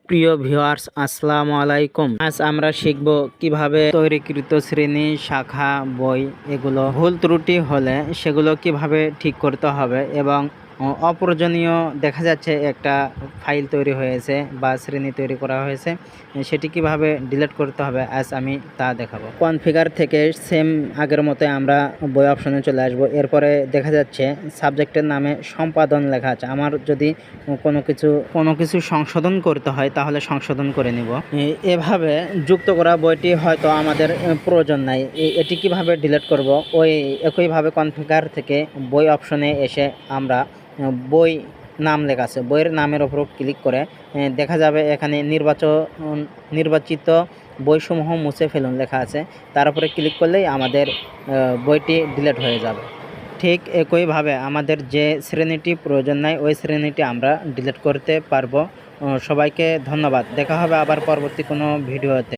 প্রিয় ভিউয়ার্স, আসসালামু আলাইকুম। আজ আমরা শিখব কিভাবে তৈরিকৃত শ্রেণী, শাখা, বই এগুলো ভুল ত্রুটি হলে সেগুলো কিভাবে ঠিক করতে হবে এবং অপ্রয়োজনীয় দেখা যাচ্ছে একটা ফাইল তৈরি হয়েছে বা শ্রেণী তৈরি করা হয়েছে, সেটি কিভাবে ডিলিট করতে হবে আজ আমি তা দেখাবো। কনফিগার থেকে সেম আগের মতো আমরা বই অপশনে চলে আসব। এরপরে দেখা যাচ্ছে সাবজেক্টের নামে সম্পাদন লেখা আছে। আমার যদি কোনো কিছু সংশোধন করতে হয় তাহলে সংশোধন করে নিব। এভাবে যুক্ত করা বইটি হয়তো আমাদের প্রয়োজন নাই, এটি কিভাবে ডিলিট করব। ওই একইভাবে কনফিগার থেকে বই অপশনে এসে আমরা বই নাম লেখা আছে, বইয়ের নামের ওপর ক্লিক করে দেখা যাবে এখানে নির্বাচিত বইসমূহ মুছে ফেলুন লেখা আছে। তার উপরে ক্লিক করলেই আমাদের বইটি ডিলিট হয়ে যাবে। ঠিক একইভাবে আমাদের যে শ্রেণীটি প্রয়োজন নাই ওই শ্রেণীটি আমরা ডিলিট করতে পারবো। সবাইকে ধন্যবাদ। দেখা হবে আবার পরবর্তী কোনো ভিডিওতে।